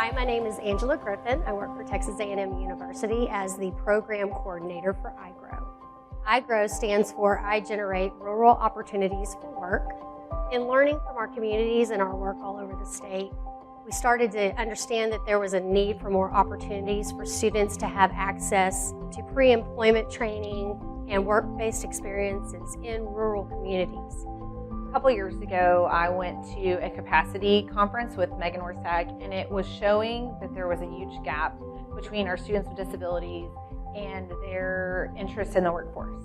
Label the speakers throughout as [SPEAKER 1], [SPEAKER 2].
[SPEAKER 1] Hi, my name is Angela Griffin. I work for Texas A&M University as the program coordinator for iGROW. iGROW stands for I Generate Rural Opportunities for Work. In learning from our communities and our work all over the state, we started to understand that there was a need for more opportunities for students to have access to pre-employment training and work-based experiences in rural communities.
[SPEAKER 2] A couple years ago, I went to a capacity conference with Megan Orsak, and it was showing that there was a huge gap between our students with disabilities and their interest in the workforce.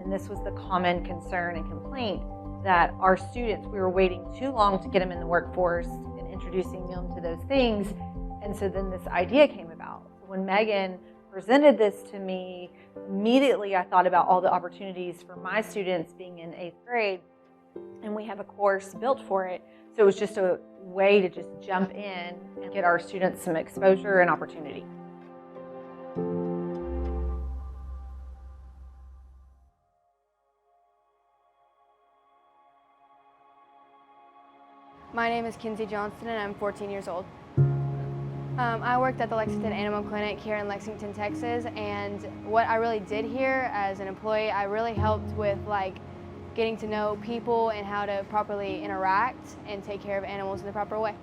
[SPEAKER 2] And this was the common concern and complaint that our students, we were waiting too long to get them in the workforce and introducing them to those things. And so then this idea came about. When Megan presented this to me, immediately I thought about all the opportunities for my students being in 8th grade. And we have a course built for it. So it was just a way to just jump in and get our students some exposure and opportunity.
[SPEAKER 3] My name is Kinsey Johnston and I'm 14 years old. I worked at the Lexington Animal Clinic here in Lexington, Texas, and what I really did here as an employee, I really helped with getting to know people and how to properly interact and take care of animals in the proper way.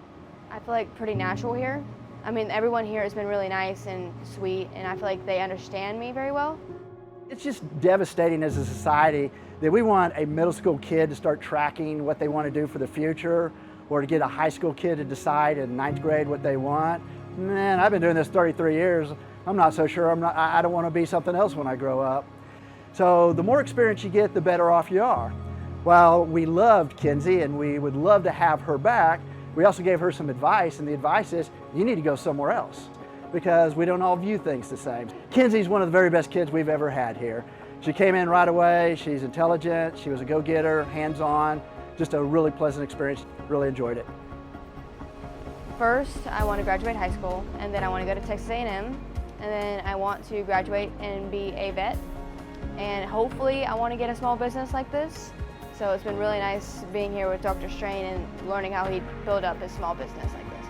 [SPEAKER 3] I feel pretty natural here. I mean, everyone here has been really nice and sweet, and I feel like they understand me very well.
[SPEAKER 4] It's just devastating as a society that we want a middle school kid to start tracking what they want to do for the future, or to get a high school kid to decide in 9th grade what they want. Man, I've been doing this 33 years. I'm not so sure. I don't want to be something else when I grow up. So the more experience you get, the better off you are. While we loved Kinsey and we would love to have her back, we also gave her some advice, and the advice is you need to go somewhere else because we don't all view things the same. Kinsey's one of the very best kids we've ever had here. She came in right away. She's intelligent. She was a go-getter, hands-on. Just a really pleasant experience. Really enjoyed it.
[SPEAKER 3] First, I want to graduate high school, and then I want to go to Texas A&M, and then I want to graduate and be a vet. And hopefully I want to get a small business like this. So it's been really nice being here with Dr. Strain and learning how he built up his small business like this.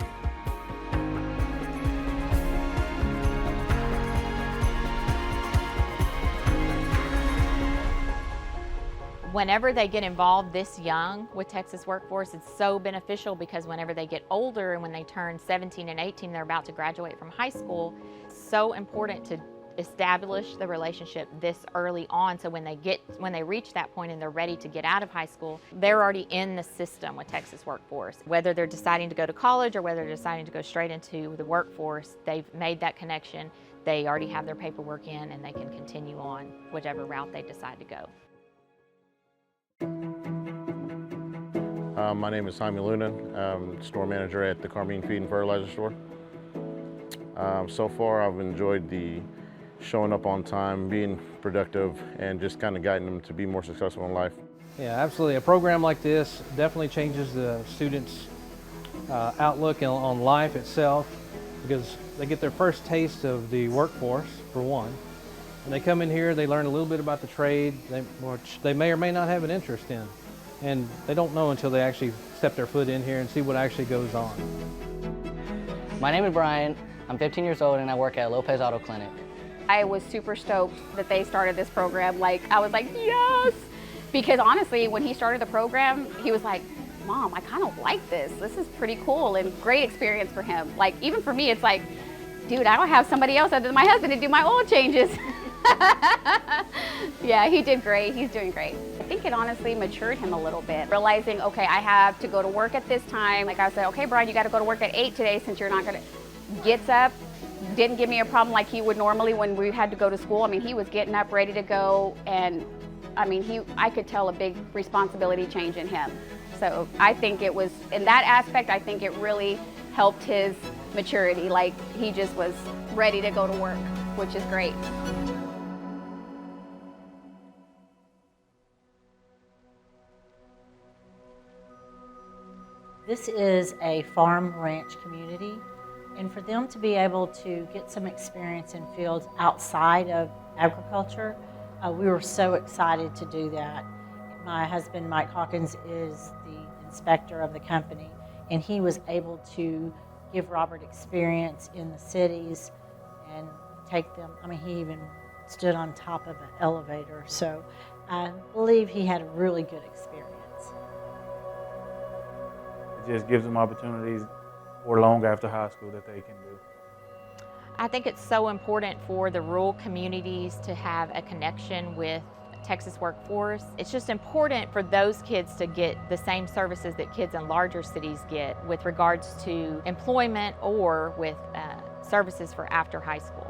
[SPEAKER 5] Whenever they get involved this young with Texas workforce, it's so beneficial because whenever they get older and when they turn 17 and 18, they're about to graduate from high school, it's so important to establish the relationship this early on, so when they reach that point and they're ready to get out of high school, they're already in the system with Texas workforce. Whether they're deciding to go to college or whether they're deciding to go straight into the workforce, they've made that connection, they already have their paperwork in, and they can continue on whichever route they decide to go.
[SPEAKER 6] My name is Jaime Luna. I'm store manager at the Carmine Feed and Fertilizer store. So far I've enjoyed the showing up on time, being productive, and just kind of guiding them to be more successful in life.
[SPEAKER 7] Yeah, absolutely. A program like this definitely changes the students' outlook on life itself, because they get their first taste of the workforce, for one. When they come in here, they learn a little bit about the trade, which they may or may not have an interest in. And they don't know until they actually step their foot in here and see what actually goes on.
[SPEAKER 8] My name is Brian. I'm 15 years old and I work at Lopez Auto Clinic.
[SPEAKER 9] I was super stoked that they started this program. I was like, yes! Because honestly, when he started the program, he was like, Mom, I kind of like this. This is pretty cool and great experience for him. Even for me, it's like, dude, I don't have somebody else other than my husband to do my oil changes. Yeah, he did great. He's doing great. I think it honestly matured him a little bit, realizing, okay, I have to go to work at this time. I said, okay, Brian, you got to go to work at 8 today since you're not going to. Gets up, didn't give me a problem like he would normally when we had to go to school. I mean, he was getting up, ready to go, and I mean, I could tell a big responsibility change in him. So I think it was, in that aspect, I think it really helped his maturity. He just was ready to go to work, which is great.
[SPEAKER 10] This is a farm ranch community, and for them to be able to get some experience in fields outside of agriculture, we were so excited to do that. My husband, Mike Hawkins, is the inspector of the company, and he was able to give Robert experience in the cities and take them. I mean, he even stood on top of an elevator. So I believe he had a really good experience.
[SPEAKER 11] It just gives them opportunities for long after high school that they can do.
[SPEAKER 5] I think it's so important for the rural communities to have a connection with Texas workforce. It's just important for those kids to get the same services that kids in larger cities get with regards to employment or with services for after high school.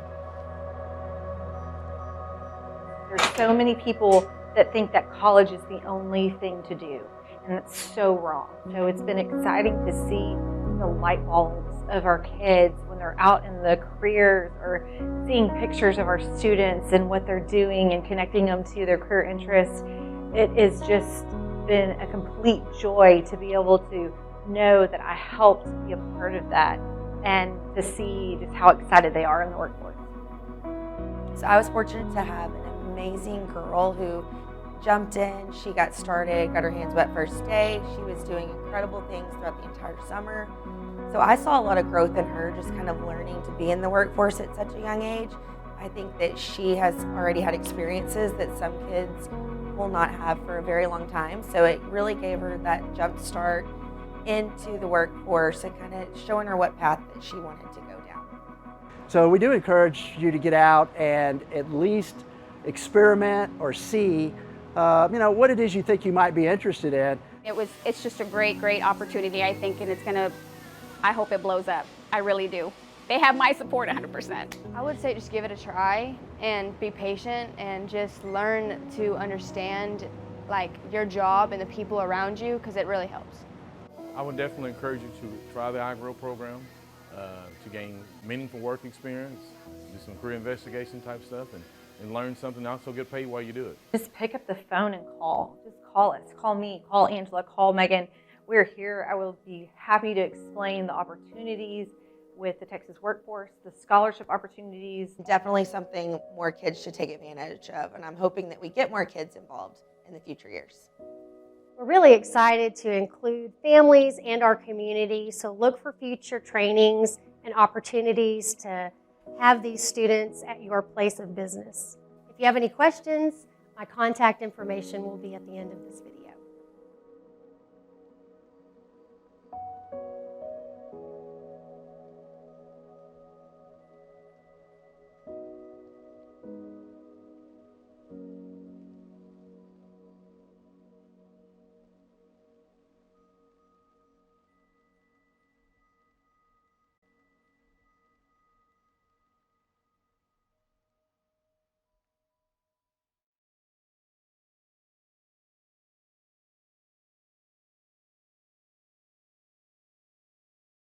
[SPEAKER 2] There's so many people that think that college is the only thing to do, and that's so wrong. So it's been exciting to see the light bulbs of our kids when they're out in the careers, or seeing pictures of our students and what they're doing and connecting them to their career interests. It has just been a complete joy to be able to know that I helped be a part of that and to see just how excited they are in the workforce.
[SPEAKER 12] So I was fortunate to have an amazing girl who jumped in. She got started, got her hands wet first day. She was doing incredible things throughout the entire summer. So I saw a lot of growth in her, just kind of learning to be in the workforce at such a young age. I think that she has already had experiences that some kids will not have for a very long time. So it really gave her that jump start into the workforce and kind of showing her what path that she wanted to go down.
[SPEAKER 4] So we do encourage you to get out and at least experiment or see what it is you think you might be interested in.
[SPEAKER 9] It's just a great opportunity, I think, and I hope it blows up. I really do. They have my support 100%.
[SPEAKER 3] I would say just give it a try and be patient and just learn to understand like your job and the people around you, because it really helps.
[SPEAKER 11] I would definitely encourage you to try the iGROW program to gain meaningful work experience, do some career investigation type stuff, and learn something, and also get paid while you do it.
[SPEAKER 2] Just pick up the phone and call. Just call us. Call me. Call Angela. Call Megan. We're here. I will be happy to explain the opportunities with the Texas workforce, the scholarship opportunities.
[SPEAKER 12] Definitely something more kids should take advantage of, and I'm hoping that we get more kids involved in the future years.
[SPEAKER 1] We're really excited to include families and our community, so look for future trainings and opportunities to have these students at your place of business. If you have any questions, my contact information will be at the end of this video.